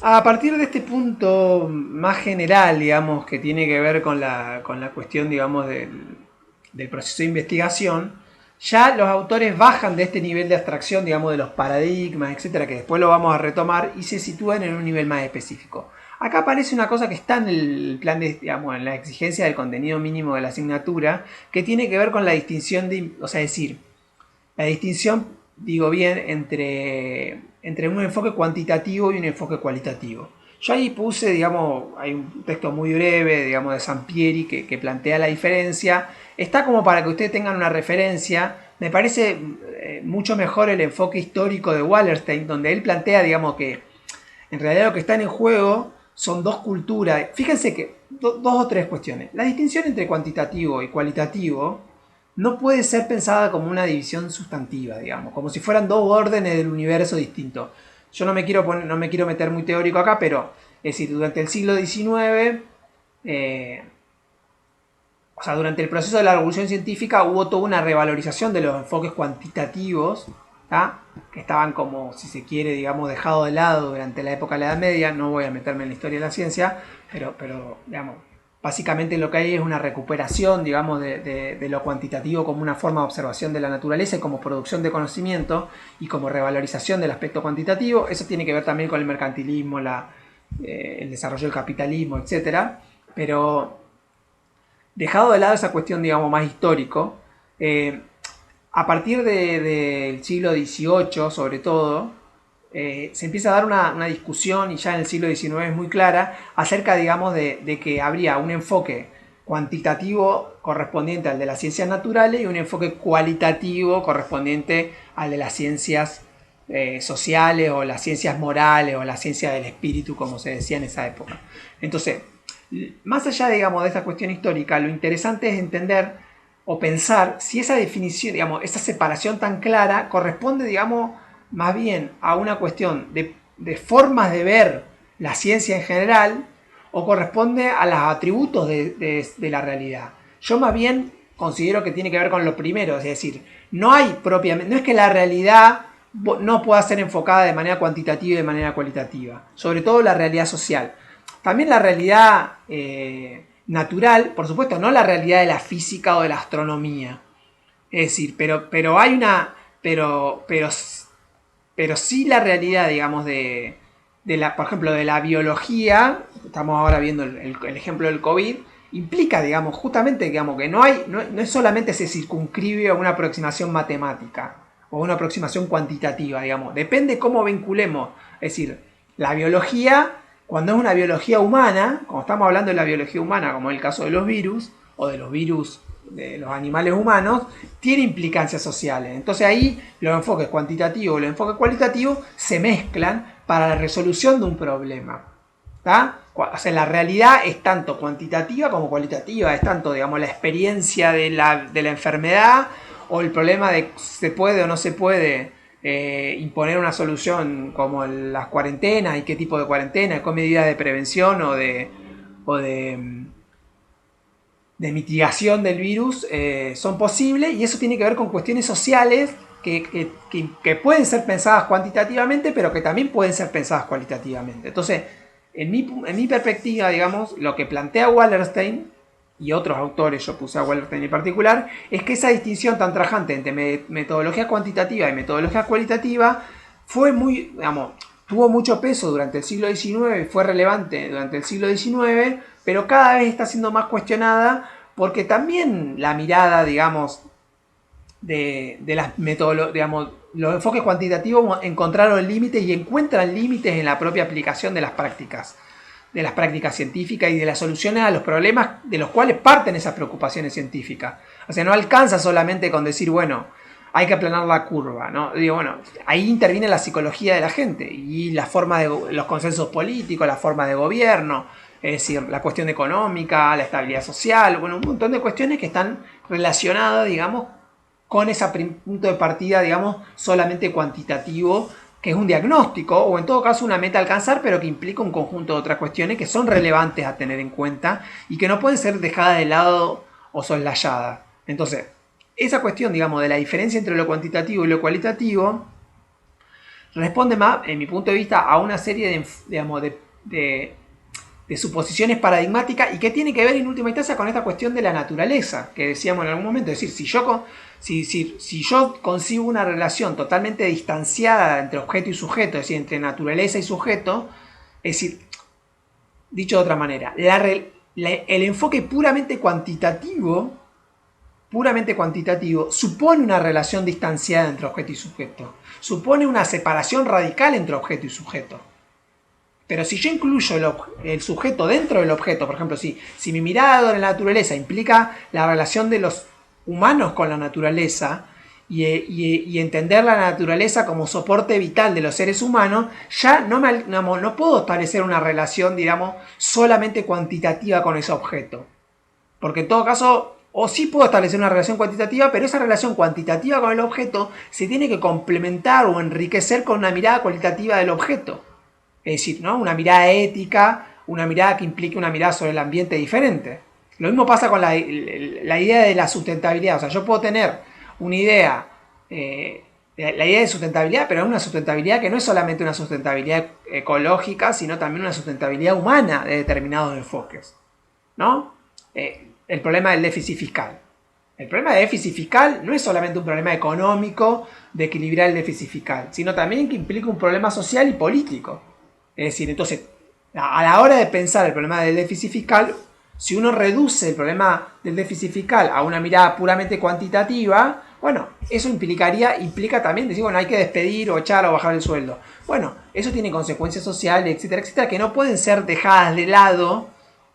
A partir de este punto más general, digamos, que tiene que ver con la cuestión, digamos, del proceso de investigación, ya los autores bajan de este nivel de abstracción, digamos, de los paradigmas, etcétera, que después lo vamos a retomar, y se sitúan en un nivel más específico. Acá aparece una cosa que está en el plan de, digamos, en la exigencia del contenido mínimo de la asignatura, que tiene que ver con la distinción de, o sea, es decir, la distinción, digo bien, entre un enfoque cuantitativo y un enfoque cualitativo. Yo ahí puse, digamos, hay un texto muy breve, digamos, de Sampieri que plantea la diferencia. Está como para que ustedes tengan una referencia. Me parece mucho mejor el enfoque histórico de Wallerstein, donde él plantea, digamos, que en realidad lo que está en juego son dos culturas. Fíjense que dos o tres cuestiones. La distinción entre cuantitativo y cualitativo no puede ser pensada como una división sustantiva, digamos, como si fueran dos órdenes del universo distintos. Yo no me quiero meter muy teórico acá, pero es decir, durante el siglo XIX, eh, o sea, durante el proceso de la revolución científica hubo toda una revalorización de los enfoques cuantitativos, ¿tá? Que estaban como, si se quiere, digamos, dejados de lado durante la época de la Edad Media. No voy a meterme en la historia de la ciencia, pero digamos, básicamente lo que hay es una recuperación, digamos, de lo cuantitativo como una forma de observación de la naturaleza y como producción de conocimiento y como revalorización del aspecto cuantitativo. Eso tiene que ver también con el mercantilismo, el desarrollo del capitalismo, etcétera. Pero dejado de lado esa cuestión, digamos, más histórico, eh, a partir del siglo XVIII, sobre todo, se empieza a dar una discusión, y ya en el siglo XIX es muy clara, acerca, digamos, de que habría un enfoque cuantitativo correspondiente al de las ciencias naturales y un enfoque cualitativo correspondiente al de las ciencias sociales o las ciencias morales o la ciencia del espíritu, como se decía en esa época. Entonces, más allá, digamos, de esta cuestión histórica, lo interesante es entender o pensar si esa definición, digamos, esa separación tan clara corresponde, digamos, más bien a una cuestión de formas de ver la ciencia en general o corresponde a los atributos de la realidad. Yo más bien considero que tiene que ver con lo primero, es decir, no hay propiamente, no es que la realidad no pueda ser enfocada de manera cuantitativa y de manera cualitativa, sobre todo la realidad social. También la realidad natural, por supuesto, no la realidad de la física o de la astronomía. Es decir, pero hay una. Pero sí la realidad, digamos, por ejemplo, de la biología. Estamos ahora viendo el ejemplo del COVID. Implica, digamos, justamente, digamos, que no es solamente se circunscribe a una aproximación matemática o una aproximación cuantitativa, digamos. Depende cómo vinculemos. Es decir, la biología, cuando es una biología humana, como estamos hablando de la biología humana, como es el caso de los virus, o de los virus de los animales humanos, tiene implicancias sociales. Entonces ahí los enfoques cuantitativos y los enfoques cualitativos se mezclan para la resolución de un problema. ¿Tá? O sea, la realidad es tanto cuantitativa como cualitativa, es tanto, digamos, la experiencia de la enfermedad o el problema de se puede o no se puede imponer una solución como las cuarentenas y qué tipo de cuarentena, con medidas de prevención o de mitigación del virus son posibles, y eso tiene que ver con cuestiones sociales que pueden ser pensadas cuantitativamente, pero que también pueden ser pensadas cualitativamente. Entonces, en mi perspectiva, digamos, lo que plantea Wallerstein y otros autores, yo puse a Wallerstein en particular, es que esa distinción tan trajante entre metodología cuantitativa y metodología cualitativa fue muy, digamos, tuvo mucho peso durante el siglo XIX, fue relevante durante el siglo XIX, pero cada vez está siendo más cuestionada porque también la mirada, digamos, de las metodologías, digamos, los enfoques cuantitativos encontraron límites y encuentran límites en la propia aplicación de las prácticas científicas y de las soluciones a los problemas de los cuales parten esas preocupaciones científicas. O sea, no alcanza solamente con decir, bueno, hay que aplanar la curva, ¿no? Digo, bueno, ahí interviene la psicología de la gente y la forma de los consensos políticos, la forma de gobierno, es decir, la cuestión económica, la estabilidad social, bueno, un montón de cuestiones que están relacionadas, digamos, con ese punto de partida, digamos, solamente cuantitativo, que es un diagnóstico o en todo caso una meta a alcanzar, pero que implica un conjunto de otras cuestiones que son relevantes a tener en cuenta y que no pueden ser dejadas de lado o soslayadas. Entonces, esa cuestión, digamos, de la diferencia entre lo cuantitativo y lo cualitativo responde más, en mi punto de vista, a una serie de suposiciones paradigmáticas y que tiene que ver en última instancia con esta cuestión de la naturaleza, que decíamos en algún momento. Es decir, si yo concibo una relación totalmente distanciada entre objeto y sujeto, es decir, entre naturaleza y sujeto, es decir, dicho de otra manera, el enfoque puramente cuantitativo supone una relación distanciada entre objeto y sujeto, supone una separación radical entre objeto y sujeto. Pero si yo incluyo el sujeto dentro del objeto, por ejemplo, si mi mirada de la naturaleza implica la relación de los humanos con la naturaleza y entender la naturaleza como soporte vital de los seres humanos, ya no puedo establecer una relación, digamos, solamente cuantitativa con ese objeto. Porque en todo caso, o sí puedo establecer una relación cuantitativa, pero esa relación cuantitativa con el objeto se tiene que complementar o enriquecer con una mirada cualitativa del objeto. Es decir, ¿no? Una mirada ética, una mirada que implique una mirada sobre el ambiente diferente. Lo mismo pasa con la idea de la sustentabilidad. O sea, yo puedo tener una idea, la idea de sustentabilidad, pero es una sustentabilidad que no es solamente una sustentabilidad ecológica, sino también una sustentabilidad humana de determinados enfoques, ¿no? El problema del déficit fiscal. El problema del déficit fiscal no es solamente un problema económico de equilibrar el déficit fiscal, sino también que implica un problema social y político. Es decir, entonces, a la hora de pensar el problema del déficit fiscal, si uno reduce el problema del déficit fiscal a una mirada puramente cuantitativa, bueno, eso implica también decir, bueno, hay que despedir o echar o bajar el sueldo. Bueno, eso tiene consecuencias sociales, etcétera, etcétera, que no pueden ser dejadas de lado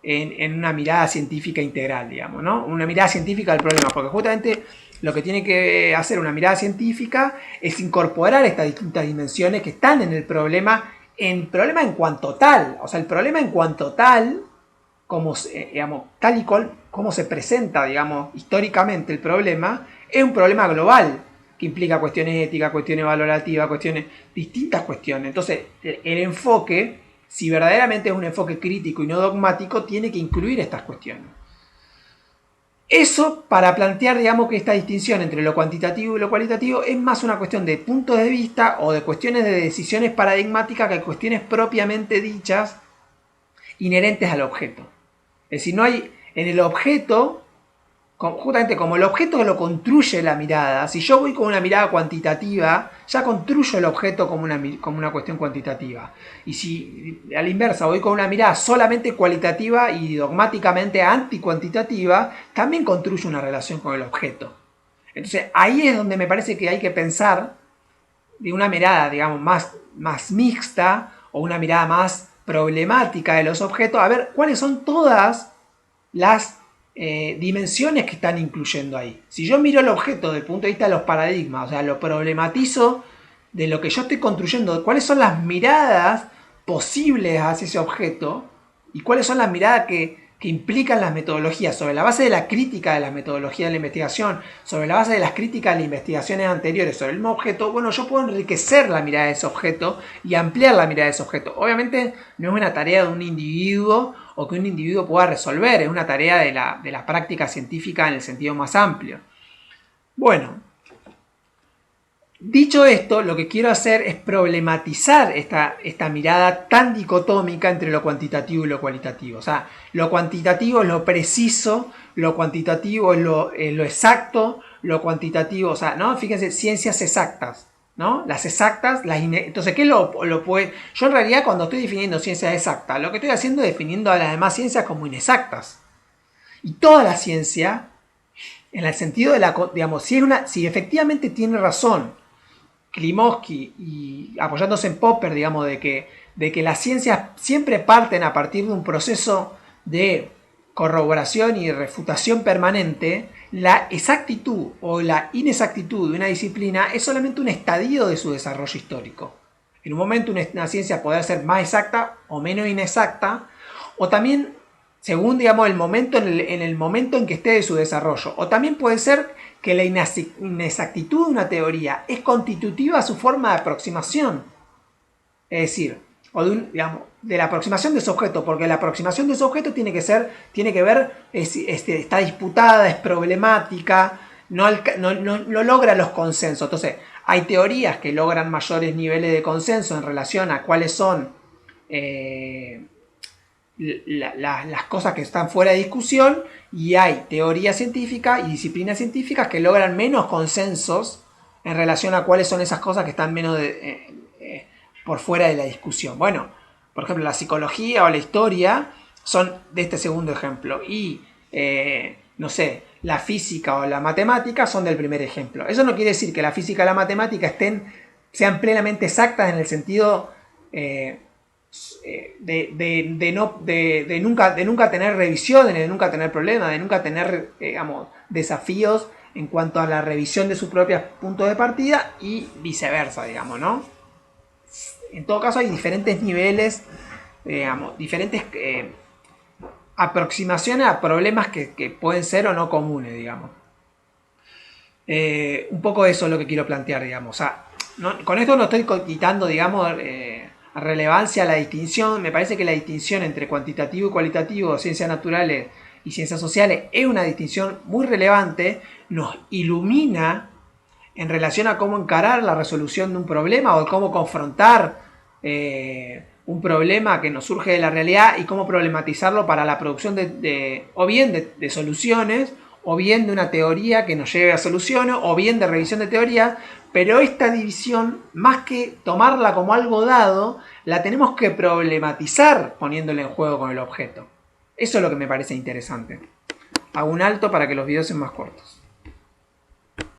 en una mirada científica integral, digamos, ¿no? Una mirada científica del problema, porque justamente lo que tiene que hacer una mirada científica es incorporar estas distintas dimensiones que están en el problema en cuanto tal. O sea, el problema en cuanto tal, como, digamos, tal y cual, como se presenta, digamos, históricamente el problema, es un problema global, que implica cuestiones éticas, cuestiones valorativas, distintas cuestiones. Entonces, el enfoque, si verdaderamente es un enfoque crítico y no dogmático, tiene que incluir estas cuestiones. Eso para plantear, digamos, que esta distinción entre lo cuantitativo y lo cualitativo es más una cuestión de puntos de vista o de cuestiones de decisiones paradigmáticas que cuestiones propiamente dichas inherentes al objeto. Es decir, no hay en el objeto, justamente como el objeto que lo construye la mirada, si yo voy con una mirada cuantitativa, ya construyo el objeto como una cuestión cuantitativa. Y si a la inversa voy con una mirada solamente cualitativa y dogmáticamente anticuantitativa, también construyo una relación con el objeto. Entonces ahí es donde me parece que hay que pensar de una mirada, digamos, más mixta o una mirada más problemática de los objetos, a ver cuáles son todas las dimensiones que están incluyendo ahí. Si yo miro el objeto desde el punto de vista de los paradigmas, o sea, lo problematizo de lo que yo estoy construyendo, cuáles son las miradas posibles hacia ese objeto y cuáles son las miradas que implican las metodologías, sobre la base de la crítica de las metodologías de la investigación, sobre la base de las críticas de las investigaciones anteriores sobre el mismo objeto, bueno, yo puedo enriquecer la mirada de ese objeto y ampliar la mirada de ese objeto. Obviamente no es una tarea de un individuo o que un individuo pueda resolver, es una tarea de la práctica científica en el sentido más amplio. Bueno, dicho esto, lo que quiero hacer es problematizar esta mirada tan dicotómica entre lo cuantitativo y lo cualitativo. O sea, lo cuantitativo es lo preciso, lo cuantitativo es lo exacto, lo cuantitativo, o sea, ¿no? Fíjense, ciencias exactas, ¿no? Las exactas, entonces, ¿qué lo puede? Yo en realidad cuando estoy definiendo ciencias exactas, lo que estoy haciendo es definiendo a las demás ciencias como inexactas. Y toda la ciencia, en el sentido de digamos, si efectivamente tiene razón Klimovsky y apoyándose en Popper, digamos, de que las ciencias siempre parten a partir de un proceso de corroboración y refutación permanente, la exactitud o la inexactitud de una disciplina es solamente un estadio de su desarrollo histórico. En un momento una ciencia podrá ser más exacta o menos inexacta, o también según, digamos, el momento en el momento en que esté de su desarrollo. O también puede ser que la inexactitud de una teoría es constitutiva a su forma de aproximación. Es decir, o de la aproximación de su objeto, porque la aproximación de su objeto tiene que ver, está disputada, es problemática, no logra los consensos. Entonces, Hay teorías que logran mayores niveles de consenso en relación a cuáles son las cosas que están fuera de discusión, y hay teorías científicas y disciplinas científicas que logran menos consensos en relación a cuáles son esas cosas que están menos por fuera de la discusión. Bueno, por ejemplo, la psicología o la historia son de este segundo ejemplo, y no sé, la física o la matemática son del primer ejemplo. Eso no quiere decir que la física y la matemática sean plenamente exactas en el sentido de nunca tener revisiones, de nunca tener problemas, de nunca tener desafíos en cuanto a la revisión de sus propios puntos de partida y viceversa, digamos, ¿no? En todo caso hay diferentes niveles, diferentes aproximaciones a problemas que pueden ser o no comunes, digamos. Un poco eso es lo que quiero plantear, digamos. O sea, con esto no estoy quitando, digamos, relevancia a la distinción. Me parece que la distinción entre cuantitativo y cualitativo, ciencias naturales y ciencias sociales, es una distinción muy relevante, nos ilumina en relación a cómo encarar la resolución de un problema o cómo confrontar un problema que nos surge de la realidad y cómo problematizarlo para la producción o bien de soluciones, o bien de una teoría que nos lleve a soluciones, o bien de revisión de teoría. Pero esta división, más que tomarla como algo dado, la tenemos que problematizar poniéndola en juego con el objeto. Eso es lo que me parece interesante. Hago un alto para que los videos sean más cortos.